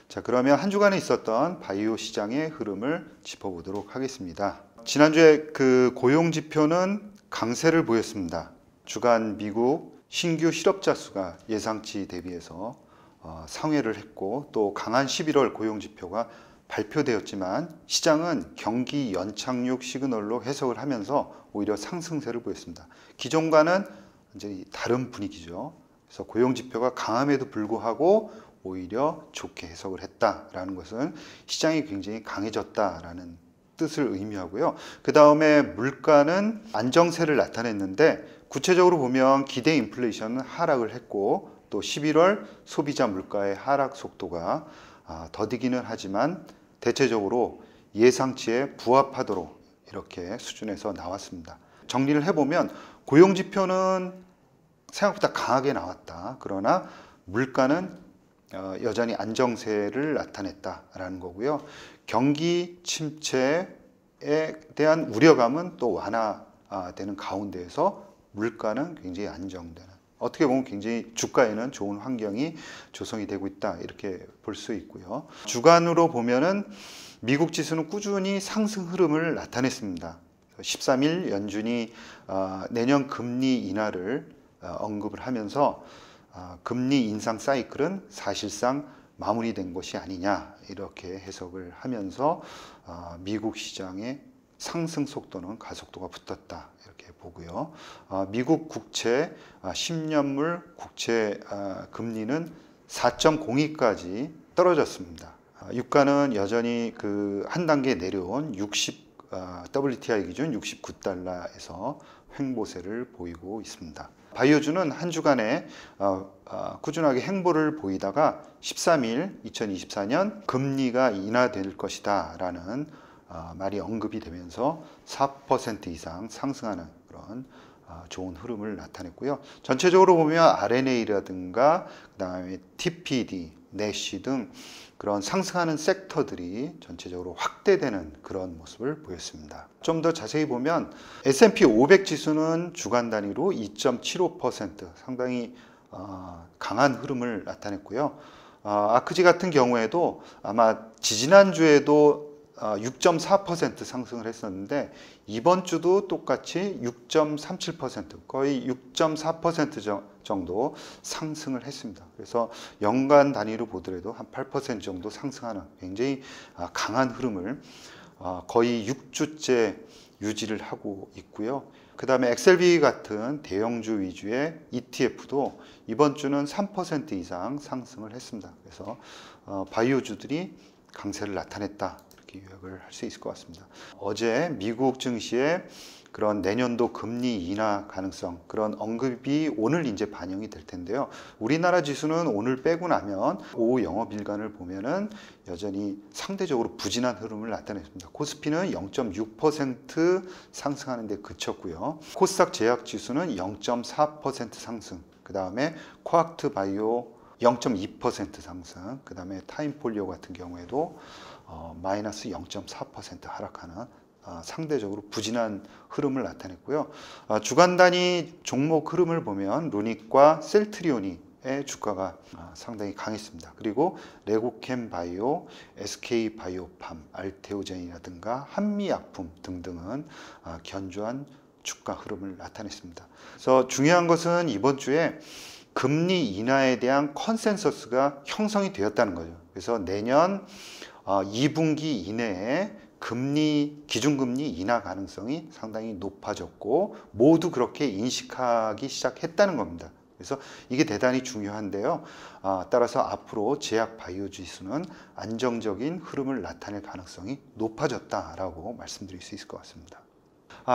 자, 그러면 한 주간에 있었던 바이오 시장의 흐름을 짚어보도록 하겠습니다. 지난주에 그 고용 지표는 강세를 보였습니다. 주간 미국 신규 실업자 수가 예상치 대비해서 상회를 했고, 또 강한 11월 고용 지표가 발표되었지만 시장은 경기 연착륙 시그널로 해석을 하면서 오히려 상승세를 보였습니다. 기존과는 이제 다른 분위기죠. 그래서 고용 지표가 강함에도 불구하고 오히려 좋게 해석을 했다라는 것은 시장이 굉장히 강해졌다라는 뜻을 의미하고요. 그 다음에 물가는 안정세를 나타냈는데, 구체적으로 보면 기대 인플레이션은 하락을 했고, 또 11월 소비자 물가의 하락 속도가 더디기는 하지만 대체적으로 예상치에 부합하도록 이렇게 수준에서 나왔습니다. 정리를 해보면 고용 지표는 생각보다 강하게 나왔다. 그러나 물가는 여전히 안정세를 나타냈다라는 거고요. 경기 침체에 대한 우려감은 또 완화되는 가운데에서 물가는 굉장히 안정되는, 어떻게 보면 굉장히 주가에는 좋은 환경이 조성이 되고 있다, 이렇게 볼 수 있고요. 주간으로 보면은 미국 지수는 꾸준히 상승 흐름을 나타냈습니다. 13일 연준이 내년 금리 인하를 언급을 하면서 금리 인상 사이클은 사실상 마무리된 것이 아니냐, 이렇게 해석을 하면서 미국 시장의 상승 속도는 가속도가 붙었다, 이렇게 보고요. 미국 국채 10년물 국채 금리는 4.02까지 떨어졌습니다. 유가는 여전히 그 한 단계 내려온 WTI 기준 69달러에서 횡보세를 보이고 있습니다. 바이오주는 한 주간에 꾸준하게 행보를 보이다가 13일 2024년 금리가 인하될 것이다 라는 말이 언급이 되면서 4% 이상 상승하는 그런 좋은 흐름을 나타냈고요. 전체적으로 보면 RNA라든가 그다음에 TPD, 내시 등 그런 상승하는 섹터들이 전체적으로 확대되는 그런 모습을 보였습니다. 좀 더 자세히 보면 S&P 500 지수는 주간 단위로 2.75% 상당히 강한 흐름을 나타냈고요. 아크지 같은 경우에도 아마 지지난주에도 6.4% 상승을 했었는데, 이번 주도 똑같이 6.37%, 거의 6.4% 정도 상승을 했습니다. 그래서 연간 단위로 보더라도 한 8% 정도 상승하는 굉장히 강한 흐름을 거의 6주째 유지를 하고 있고요. 그 다음에 XLB 같은 대형주 위주의 ETF도 이번 주는 3% 이상 상승을 했습니다. 그래서 바이오주들이 강세를 나타냈다, 요약을 할 수 있을 것 같습니다. 어제 미국 증시에 그런 내년도 금리 인하 가능성, 그런 언급이 오늘 이제 반영이 될 텐데요. 우리나라 지수는 오늘 빼고 나면 오후 영업일간을 보면은 여전히 상대적으로 부진한 흐름을 나타냈습니다. 코스피는 0.6% 상승하는 데 그쳤고요. 코스닥 제약 지수는 0.4% 상승, 그 다음에 코악트 바이오 0.2% 상승, 그 다음에 타임폴리오 같은 경우에도 마이너스 0.4% 하락하는 상대적으로 부진한 흐름을 나타냈고요. 주간 단위 종목 흐름을 보면 루닉과 셀트리온의 주가가 상당히 강했습니다. 그리고 레고캠 바이오, SK 바이오팜, 알테오젠이라든가 한미약품 등등은 견조한 주가 흐름을 나타냈습니다. 그래서 중요한 것은 이번 주에 금리 인하에 대한 컨센서스가 형성이 되었다는 거죠. 그래서 내년 2분기 이내에 기준금리 인하 가능성이 상당히 높아졌고, 모두 그렇게 인식하기 시작했다는 겁니다. 그래서 이게 대단히 중요한데요. 따라서 앞으로 제약 바이오 지수는 안정적인 흐름을 나타낼 가능성이 높아졌다라고 말씀드릴 수 있을 것 같습니다.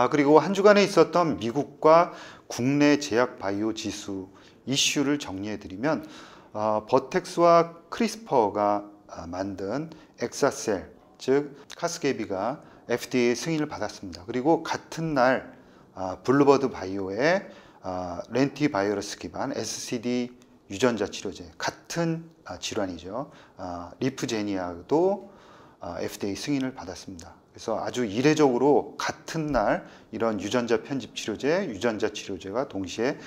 그리고 한 주간에 있었던 미국과 국내 제약 바이오 지수 이슈를 정리해 드리면, 버텍스와 크리스퍼가 만든 엑사셀, 즉 카스게비가 FDA 승인을 받았습니다. 그리고 같은 날 블루버드 바이오의 렌티바이러스 기반 SCD 유전자 치료제, 같은 질환이죠. 리프제니아도 FDA 승인을 받았습니다. 그래서 아주 이례적으로 같은 날 이런 유전자 편집 치료제, 유전자 치료제가 동시에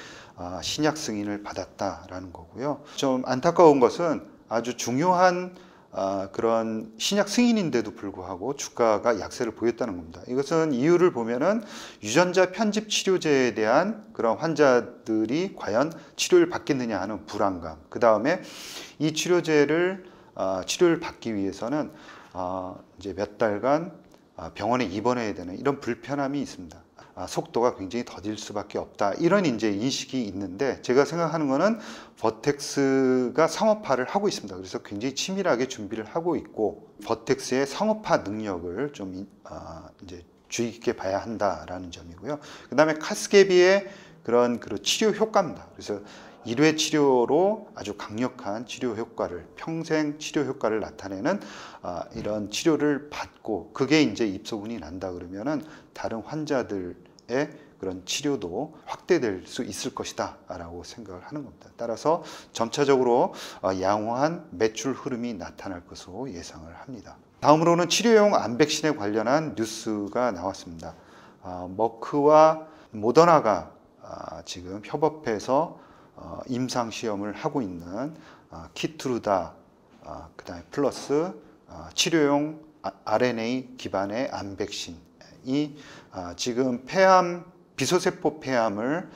신약 승인을 받았다라는 거고요. 좀 안타까운 것은 아주 중요한 그런 신약 승인인데도 불구하고 주가가 약세를 보였다는 겁니다. 이것은 이유를 보면은 유전자 편집 치료제에 대한 그런 환자들이 과연 치료를 받겠느냐 하는 불안감, 그 다음에 이 치료제를 치료를 받기 위해서는 이제 몇 달간 병원에 입원해야 되는 이런 불편함이 있습니다. 속도가 굉장히 더딜 수밖에 없다, 이런 이제 인식이 있는데, 제가 생각하는 거는 버텍스가 상업화를 하고 있습니다. 그래서 굉장히 치밀하게 준비를 하고 있고, 버텍스의 상업화 능력을 좀 이제 주의 깊게 봐야 한다라는 점이고요. 그 다음에 카스게비의 그런 치료 효과입니다. 그래서 1회 치료로 아주 강력한 치료 효과를, 평생 치료 효과를 나타내는 이런 치료를 받고, 그게 이제 입소문이 난다 그러면은 다른 환자들의 그런 치료도 확대될 수 있을 것이다 라고 생각을 하는 겁니다. 따라서 점차적으로 양호한 매출 흐름이 나타날 것으로 예상을 합니다. 다음으로는 치료용 암백신에 관련한 뉴스가 나왔습니다. 머크와 모더나가 지금 협업해서 임상 시험을 하고 있는 키트루다, 그다음에 플러스 치료용 RNA 기반의 암 백신이 지금 비소세포 폐암을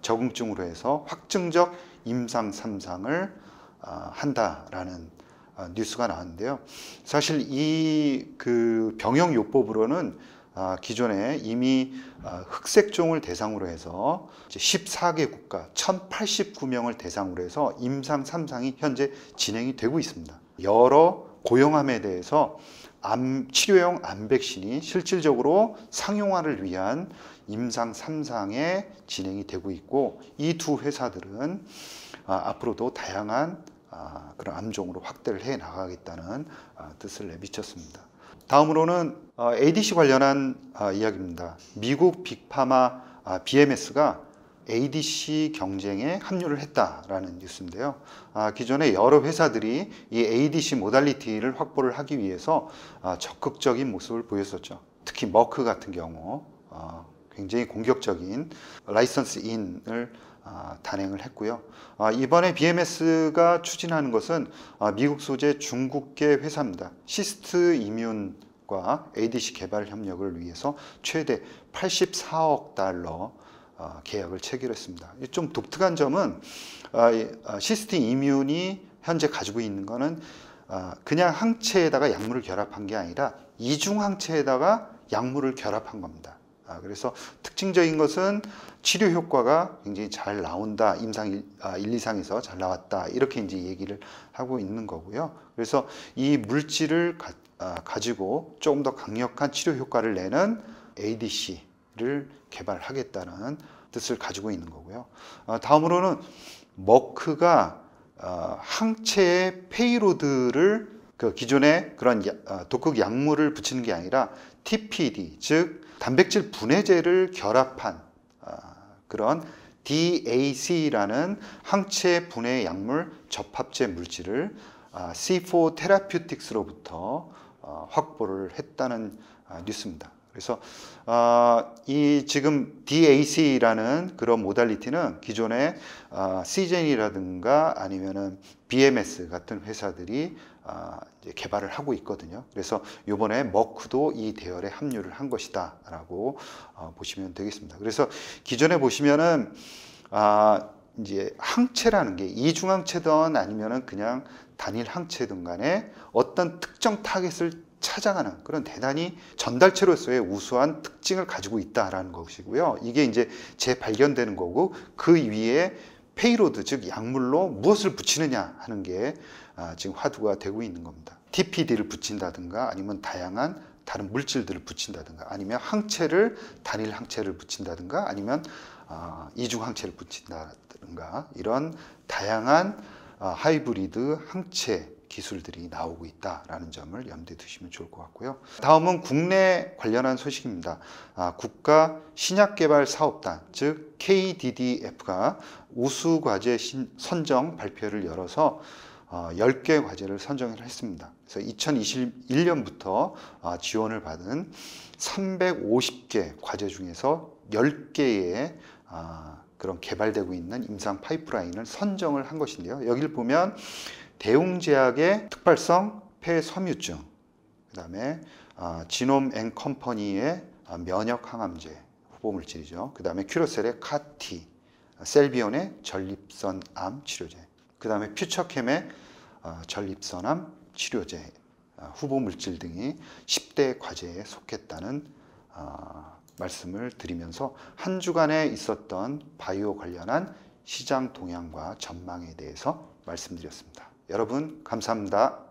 적응증으로 해서 확증적 임상 3상을 한다라는 뉴스가 나왔는데요. 사실 이 병역 요법으로는 기존에 이미 흑색종을 대상으로 해서 14개 국가 1089명을 대상으로 해서 임상 3상이 현재 진행이 되고 있습니다. 여러 고용암에 대해서 치료용 암 백신이 실질적으로 상용화를 위한 임상 3상에 진행이 되고 있고, 이 두 회사들은 앞으로도 다양한 그런 암종으로 확대를 해 나가겠다는 뜻을 내비쳤습니다. 다음으로는 ADC 관련한 이야기입니다. 미국 빅파마 BMS가 ADC 경쟁에 합류를 했다라는 뉴스인데요. 기존에 여러 회사들이 이 ADC 모달리티를 확보를 하기 위해서 적극적인 모습을 보였었죠. 특히 머크 같은 경우 굉장히 공격적인 라이선스 인을 단행을 했고요. 이번에 BMS가 추진하는 것은 미국 소재 중국계 회사입니다. 시스트 이뮨과 ADC 개발 협력을 위해서 최대 84억 달러 계약을 체결했습니다. 좀 독특한 점은 시스트 이뮨이 현재 가지고 있는 것은 그냥 항체에다가 약물을 결합한 게 아니라 이중 항체에다가 약물을 결합한 겁니다. 그래서 특징적인 것은 치료 효과가 굉장히 잘 나온다, 임상 1, 2상에서 잘 나왔다, 이렇게 이제 얘기를 하고 있는 거고요. 그래서 이 물질을 가지고 조금 더 강력한 치료 효과를 내는 ADC를 개발하겠다는 뜻을 가지고 있는 거고요. 다음으로는 머크가 항체의 페이로드를 기존의 그런 독극 약물을 붙이는 게 아니라 TPD, 즉 단백질 분해제를 결합한 그런 DAC라는 항체 분해 약물 접합제 물질을 C4 테라퓨틱스로부터 확보를 했다는 뉴스입니다. 그래서 이 지금 DAC라는 그런 모달리티는 기존의 시젠이라든가 아니면은 BMS 같은 회사들이 이제 개발을 하고 있거든요. 그래서 이번에 머크도 이 대열에 합류를 한 것이다라고 보시면 되겠습니다. 그래서 기존에 보시면은 이제 항체라는 게 이중항체든 아니면은 그냥 단일 항체든 간에 어떤 특정 타겟을 찾아가는 그런 대단히 전달체로서의 우수한 특징을 가지고 있다라는 것이고요. 이게 이제 재발견되는 거고, 그 위에 페이로드, 즉 약물로 무엇을 붙이느냐 하는 게 지금 화두가 되고 있는 겁니다. TPD를 붙인다든가 아니면 다양한 다른 물질들을 붙인다든가 아니면 단일 항체를 붙인다든가 아니면 이중 항체를 붙인다든가, 이런 다양한 하이브리드 항체 기술들이 나오고 있다라는 점을 염두에 두시면 좋을 것 같고요. 다음은 국내 관련한 소식입니다. 국가 신약개발사업단, 즉 KDDF가 우수과제 선정 발표를 열어서 10개 과제를 선정을 했습니다. 그래서 2021년부터 지원을 받은 350개 과제 중에서 10개의 그런 개발되고 있는 임상 파이프라인을 선정을 한 것인데요. 여기를 보면 대웅제약의 특발성 폐섬유증, 그다음에 지놈 앤 컴퍼니의 면역 항암제 후보물질이죠. 그다음에 큐러셀의 카티, 셀비온의 전립선암 치료제, 그다음에 퓨처캠의 전립선암 치료제 후보물질 등이 10대 과제에 속했다는 말씀을 드리면서 한 주간에 있었던 바이오 관련한 시장 동향과 전망에 대해서 말씀드렸습니다. 여러분 감사합니다.